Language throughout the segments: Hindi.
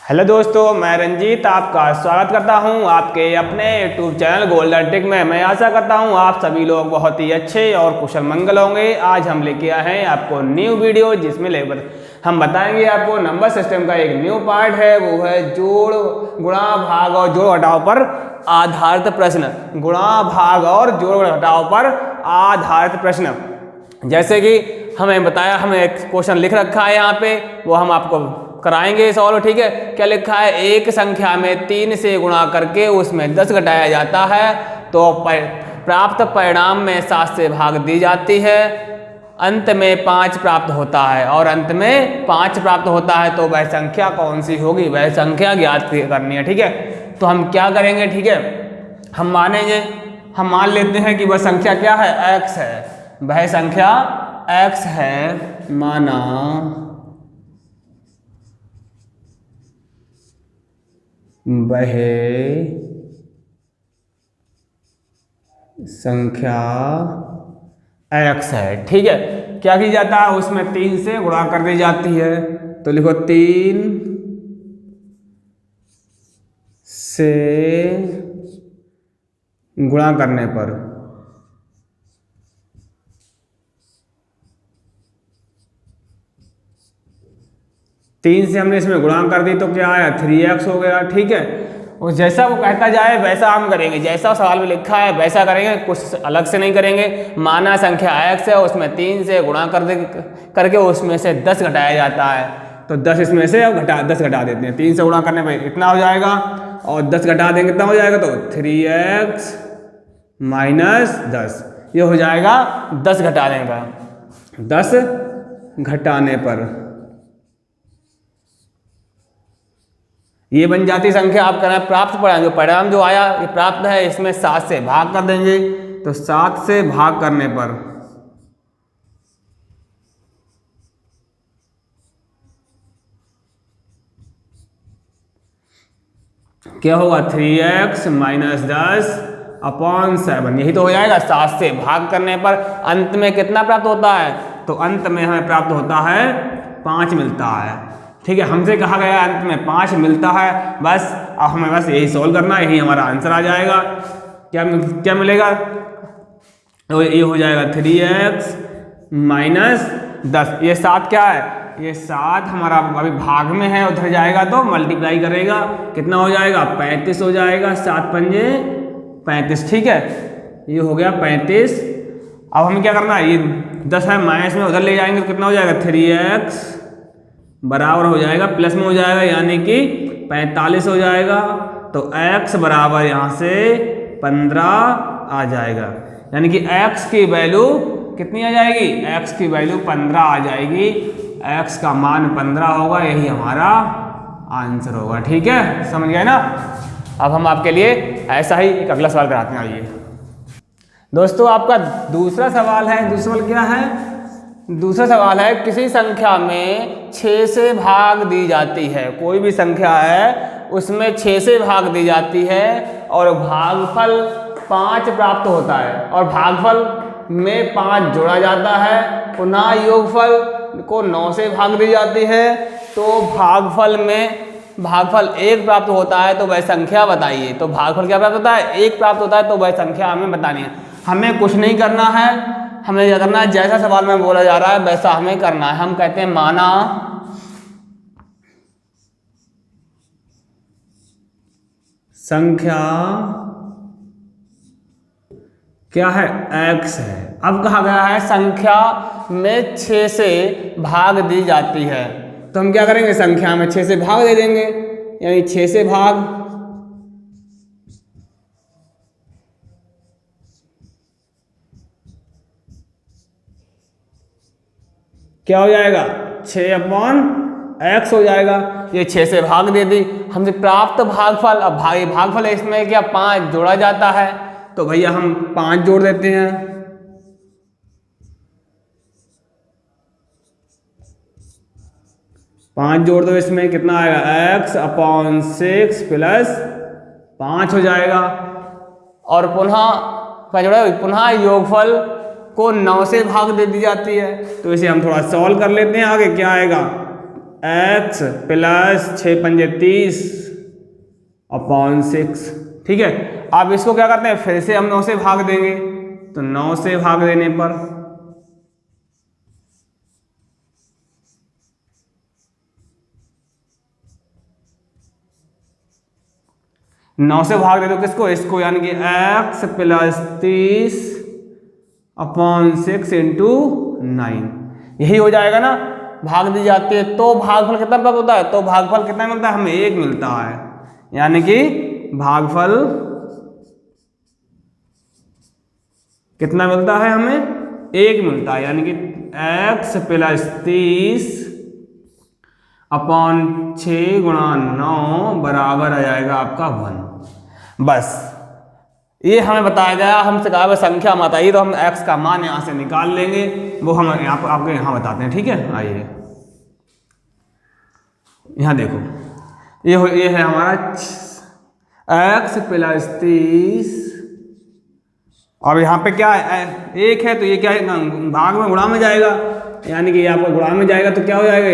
हेलो दोस्तों, मैं रंजीत आपका स्वागत करता हूं आपके अपने यूट्यूब चैनल गोल्डन टिक में। मैं आशा करता हूं आप सभी लोग बहुत ही अच्छे और कुशल मंगल होंगे। आज हम लेके आए हैं आपको न्यू वीडियो, जिसमें हम बताएंगे आपको नंबर सिस्टम का एक न्यू पार्ट है, वो है जोड़, गुणा, भाग और जोड़ घटाव पर आधारित प्रश्न। गुणा, भाग और जोड़ घटाव पर आधारित प्रश्न। जैसे कि हमें बताया, हमें एक क्वेश्चन लिख रखा है यहाँ पे, वो हम आपको कराएंगे सॉल्व। ठीक है, क्या लिखा है? एक संख्या में 3 से गुणा करके उसमें 10 घटाया जाता है तो प्राप्त परिणाम में 7 से भाग दी जाती है, अंत में 5 प्राप्त होता है और अंत में 5 प्राप्त होता है, तो वह संख्या कौन सी होगी? वह संख्या ज्ञात करनी है। ठीक है, तो हम क्या करेंगे? ठीक है, हम मान लेते हैं कि वह संख्या क्या है? x है। वह संख्या x है, माना वह संख्या x है। ठीक है, क्या की जाता है? उसमें 3 से गुणा कर दी जाती है, तो लिखो 3 से गुणा करने पर 3 से हमने इसमें गुणा कर दी तो क्या आया? 3x हो गया। ठीक है, और जैसा वो कहता जाए वैसा हम करेंगे, जैसा सवाल में लिखा है वैसा करेंगे, कुछ अलग से नहीं करेंगे। माना संख्या x है, उसमें 3 से गुणा करके उसमें से 10 घटाया जाता है, तो 10 इसमें से अब 10 घटा देते हैं। 3 से गुणा करने पर इतना हो जाएगा और 10 घटा देंगे, कितना हो जाएगा? तो 3x माइनस 10, ये हो जाएगा 10 घटाने का। 10 घटाने पर ये बन जाती संख्या। आप करना प्राप्त परिणाम जो आया ये प्राप्त है, इसमें 7 से भाग कर देंगे, तो 7 से भाग करने पर क्या होगा? 3x माइनस 10 अपॉन 7, यही तो हो जाएगा। 7 से भाग करने पर अंत में कितना प्राप्त होता है? तो अंत में हमें प्राप्त होता है 5 मिलता है। ठीक है, हमसे कहा गया अंत में 5 मिलता है, बस अब हमें बस यही सोल्व करना है, यही हमारा आंसर आ जाएगा। क्या मिलेगा? तो ये हो जाएगा 3x माइनस 10। ये 7 क्या है? ये 7 हमारा अभी भाग में है, उधर जाएगा तो मल्टीप्लाई करेगा, कितना हो जाएगा? 35 हो जाएगा। 7 पंजे 35। ठीक है, ये हो गया 35। अब हमें क्या करना है? ये 10 है, माइनस में उधर ले जाएंगे तो कितना हो जाएगा? 3x बराबर हो जाएगा, प्लस में हो जाएगा, यानी कि 45 हो जाएगा। तो x बराबर यहाँ से 15 आ जाएगा, यानी कि x की वैल्यू कितनी आ जाएगी? x की वैल्यू 15 आ जाएगी। x का मान 15 होगा, यही हमारा आंसर होगा। ठीक है, समझ गए ना? अब हम आपके लिए ऐसा ही एक अगला सवाल कराते हैं। आइए दोस्तों, आपका दूसरा सवाल है। दूसरा सवाल क्या है? दूसरा सवाल है, किसी संख्या में 6 से भाग दी जाती है। कोई भी संख्या है उसमें 6 से भाग दी जाती है और भागफल 5 प्राप्त होता है, और भागफल में 5 जोड़ा जाता है। पुनः योगफल को 9 से भाग दी जाती है, तो भागफल 1 प्राप्त होता है, तो वह संख्या बताइए। तो भागफल क्या प्राप्त होता है? 1 प्राप्त होता है, तो वह संख्या हमें बतानी है। हमें कुछ नहीं करना है, हमें क्या करना है? जैसा सवाल में बोला जा रहा है वैसा हमें करना है। हम कहते हैं माना संख्या क्या है? x है। अब कहा गया है संख्या में 6 से भाग दी जाती है, तो हम क्या करेंगे? संख्या में 6 से भाग दे देंगे, यानी 6 से भाग क्या हो जाएगा? 6 अपॉन x हो जाएगा। ये 6 से भाग दे दी, हमसे प्राप्त भागफल। अब भागफल है, इसमें क्या 5 जोड़ा जाता है, तो भैया हम 5 जोड़ देते हैं। 5 जोड़ दो, इसमें कितना आएगा? x अपॉन 6 प्लस 5 हो जाएगा। और पुनः योगफल को 9 से भाग दे दी जाती है, तो इसे हम थोड़ा सॉल्व कर लेते हैं। आगे क्या आएगा? x प्लस 6 पंजे 30 अपॉन 6। ठीक है, अब इसको क्या करते हैं, फिर से हम 9 से भाग देंगे, तो 9 से भाग देने पर 9 से भाग दे दो किसको, इसको, यानी कि x प्लस 30 अपॉन 6 इंटू 9, यही हो जाएगा ना। भाग दी जाती है तो भागफल कितना प्राप्त होता है, तो भागफल कितना मिलता है, हमें 1 मिलता है, यानी कि भागफल कितना मिलता है, हमें 1 मिलता है, यानी कि x प्लस 30 अपॉन 6 गुणा 9 बराबर आ जाएगा आपका 1। बस ये हमें बताया गया, हमसे कहा संख्या मत आई तो हम x का मान यहाँ से निकाल लेंगे, वो हम आपको यहाँ बताते हैं। ठीक है, आइए यहाँ देखो, ये है हमारा x प्लस 30, अब यहाँ पे क्या है, 1 है तो ये क्या है, भाग में गुणा में जाएगा, यानी कि आपका गुणा में जाएगा तो क्या हो जाएगा,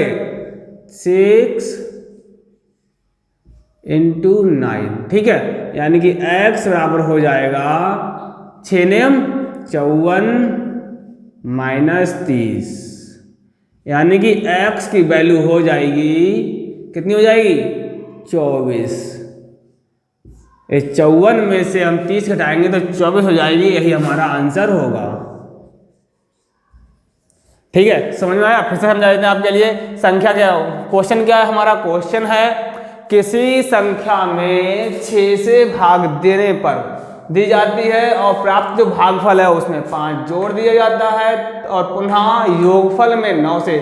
6 इंटू 9। ठीक है, यानी कि x बराबर हो जाएगा 6 नेम 54 माइनस 30, यानी कि x की वैल्यू हो जाएगी, कितनी हो जाएगी, 24। इस 54 में से हम 30 घटाएंगे तो 24 हो जाएगी, यही हमारा आंसर होगा। ठीक है, समझ में आया, फिर से समझा देते हैं आपके लिए। संख्या क्या, क्वेश्चन क्या है हमारा, क्वेश्चन है किसी संख्या में 6 से भाग देने पर दी जाती है और प्राप्त जो भागफल है उसमें 5 जोड़ दिया जाता है, और पुनः योगफल में 9 से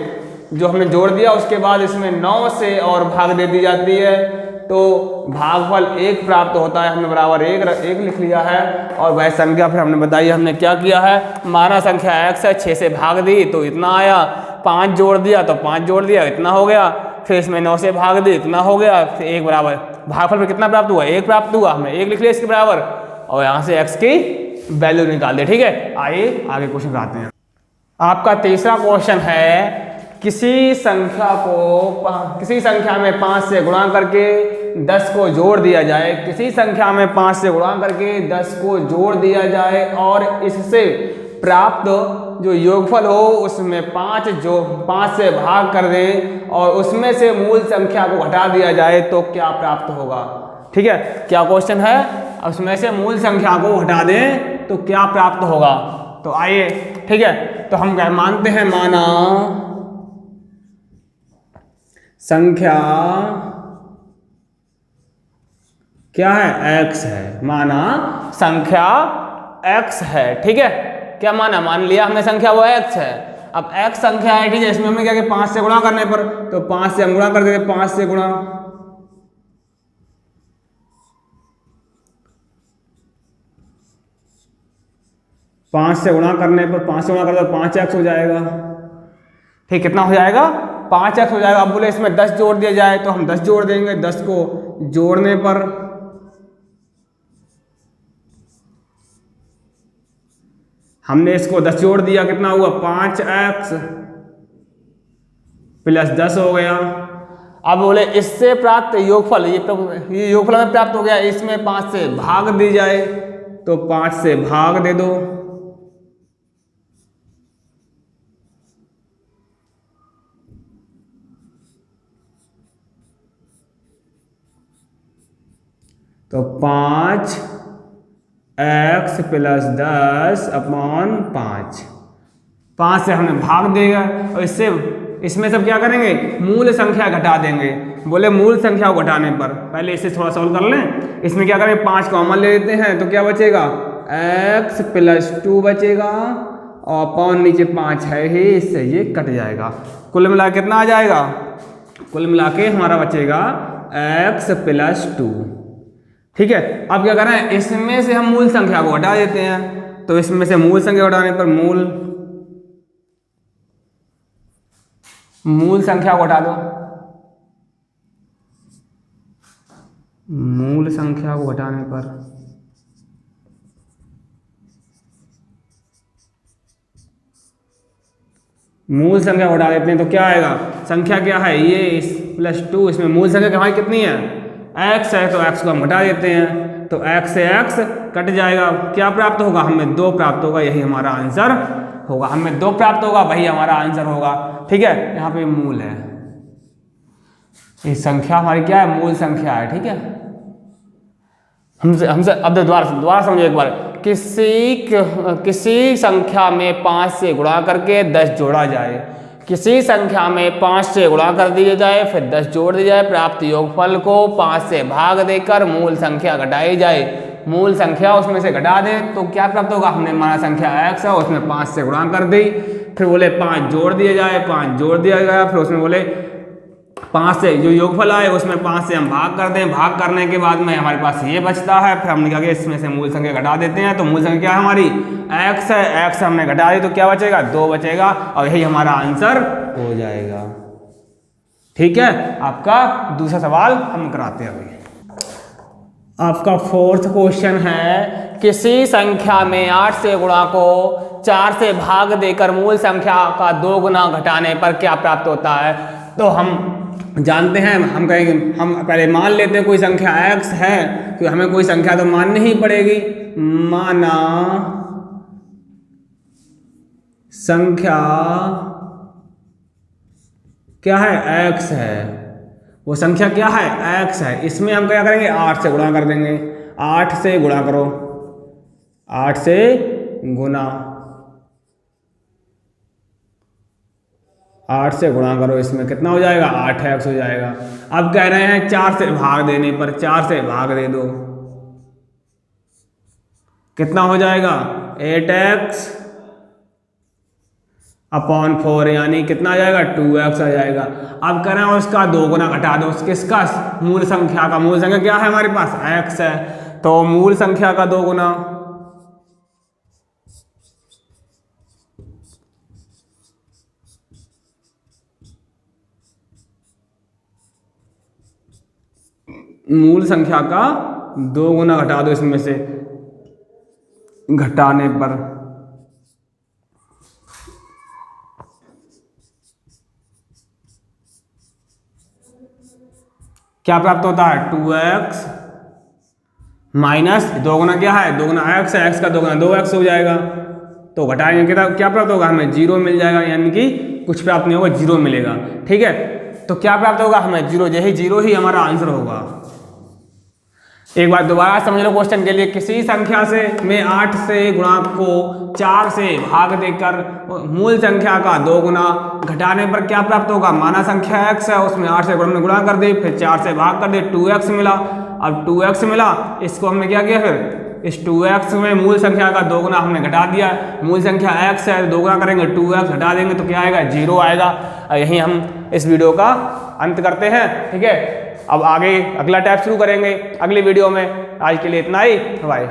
जो हमने जोड़ दिया उसके बाद इसमें 9 से और भाग दे दी जाती है, तो भागफल 1 प्राप्त होता है। हमने बराबर 1 लिख लिया है, और वह संख्या फिर हमने बताई, हमने क्या किया है, माना संख्या x है, 6 से भाग दी तो इतना आया, 5 जोड़ दिया तो 5 जोड़ दिया इतना हो गया, फिर इसमें 9 से भाग दी इतना हो गया, फिर 1 बराबर भागफल में कितना प्राप्त हुआ, 1 प्राप्त हुआ, हमने 1 लिख लिया इसके बराबर, और यहाँ से x की वैल्यू निकाल दे। ठीक है, आइए आगे क्वेश्चन कराते हैं। आपका तीसरा क्वेश्चन है, किसी संख्या में 5 से गुणा करके 10 को जोड़ दिया जाए, किसी संख्या में 5 से गुणा करके 10 को जोड़ दिया जाए और इससे प्राप्त जो योगफल हो उसमें 5 से भाग कर दें और उसमें से मूल संख्या को घटा दिया जाए तो क्या प्राप्त होगा। ठीक है, क्या क्वेश्चन है, उसमें से मूल संख्या को घटा दें तो क्या प्राप्त होगा। तो आइए, ठीक है, तो हम क्या मानते हैं, माना संख्या क्या है, x है, माना संख्या x है। ठीक है, क्या माना, मान लिया हमने संख्या वो x है। अब x संख्या है, ठीक है, इसमें हमें क्या कि 5 से गुणा करने पर, तो 5 से हम गुणा कर देते, 5 से गुणा, पाँच से गुणा करने पर 5 से गुणा कर दो 5x हो जाएगा। ठीक, कितना हो जाएगा, 5x हो जाएगा। अब बोले इसमें 10 जोड़ दिया जाए तो हम 10 जोड़ देंगे, 10 को जोड़ने पर हमने इसको 10 जोड़ दिया, कितना हुआ, 5x प्लस 10 हो गया। अब बोले इससे प्राप्त योगफल, ये योगफल में प्राप्त हो गया, इसमें 5 से भाग दी जाए तो 5 से भाग दे दो, तो 5x प्लस 10 अपॉन 5 से हमने भाग देगा और इसमें सब क्या करेंगे, मूल संख्या घटा देंगे। बोले मूल संख्या को घटाने पर पहले इसे थोड़ा सॉल्व कर लें। इसमें क्या करेंगे, 5 कॉमन ले लेते हैं तो क्या बचेगा, x प्लस 2 बचेगा और अपॉन नीचे 5 है ही, इससे ये कट जाएगा। कुल मिला के कितना आ जाएगा, कुल मिला के हमारा बचेगा x प्लस 2। ठीक है, अब क्या करना है, इसमें से हम मूल संख्या को हटा देते हैं, तो इसमें से मूल संख्या हटाने पर मूल संख्या को हटा दो, मूल संख्या को घटाने पर मूल संख्या को हटा देते हैं तो क्या आएगा, संख्या क्या है ये इस +2, इसमें मूल संख्या हमारी कितनी है, x है, तो x को हम हटा देते हैं तो x से x कट जाएगा, क्या प्राप्त होगा, हमें 2 प्राप्त होगा, यही हमारा आंसर होगा, हमें 2 प्राप्त होगा, वही हमारा आंसर होगा। ठीक है, यहाँ पे मूल है, ये संख्या हमारी क्या है, मूल संख्या है। ठीक है, हमसे अब दोबारा समझो एक बार, किसी संख्या में 5 से गुणा करके 10 जोड़ा जाए, किसी संख्या में 5 से गुणा कर दिया जाए फिर 10 जोड़ दिया जाए, प्राप्त योगफल को 5 से भाग देकर मूल संख्या घटाई जाए, मूल संख्या उसमें से घटा दे तो क्या प्राप्त होगा, हमने माना संख्या x है उसमें 5 से गुणा कर दी, फिर बोले 5 जोड़ दिया जाए, 5 जोड़ दिया गया, फिर उसमें बोले 5 से जो योगफल आए उसमें 5 से हम भाग कर दें, भाग करने के बाद में हमारे पास ये बचता है, फिर हमने क्या किया इसमें से मूल संख्या घटा देते हैं, तो मूल संख्या हमारी x है, x हमने घटा दी तो क्या बचेगा, 2 बचेगा, और यही हमारा आंसर हो जाएगा। ठीक है, आपका दूसरा सवाल हम कराते हैं अभी। आपका 4th क्वेश्चन है, किसी संख्या में 8 से गुणा को 4 से भाग देकर मूल संख्या का 2 गुना घटाने पर क्या प्राप्त होता है। तो हम जानते हैं, हम कहेंगे, हम पहले मान लेते हैं कोई संख्या x है, क्योंकि हमें कोई संख्या तो माननी ही पड़ेगी, माना संख्या क्या है, x है, वो संख्या क्या है, x है, इसमें हम क्या करेंगे, 8 से गुणा कर देंगे, 8 से गुणा करो, 8 से गुणा, 8 से गुणा करो, इसमें कितना हो जाएगा, 8x हो जाएगा। अब कह रहे हैं 4 से भाग देने पर, 4 से भाग दे दो, कितना हो जाएगा, 8x अपॉन 4, यानी कितना आ जाएगा, 2x आ जाएगा। अब कह रहे हैं उसका 2 गुना घटा दो, किसका, मूल संख्या का, मूल संख्या क्या है हमारे पास, x है, तो मूल संख्या का 2 गुना, मूल संख्या का 2 गुना घटा दो, इसमें से घटाने पर क्या प्राप्त होता है, 2x माइनस 2 गुना क्या है, 2 गुना x है, x का 2 गुना 2x हो जाएगा, तो घटाएंगे क्या प्राप्त होगा, हमें 0 मिल जाएगा, यानी कि कुछ प्राप्त नहीं होगा, 0 मिलेगा। ठीक है, तो क्या प्राप्त होगा, हमें 0, यही 0 ही हमारा आंसर होगा। एक बार दोबारा समझ लो क्वेश्चन के लिए, किसी संख्या से में 8 से गुणा को 4 से भाग देकर मूल संख्या का 2 गुना घटाने पर क्या प्राप्त होगा, माना संख्या x है, उसमें 8 से गुणा कर दे, फिर 4 से भाग कर दे, 2x मिला। अब 2x मिला, इसको हमने क्या किया, फिर इस 2x में मूल संख्या का 2 गुना हमने घटा दिया, मूल संख्या x है, 2 गुना करेंगे, 2x घटा देंगे तो क्या आएगा, 0 आएगा। यहीं हम इस वीडियो का अंत करते हैं। ठीक है, अब आगे अगला टैप शुरू करेंगे अगली वीडियो में। आज के लिए इतना ही, बाय।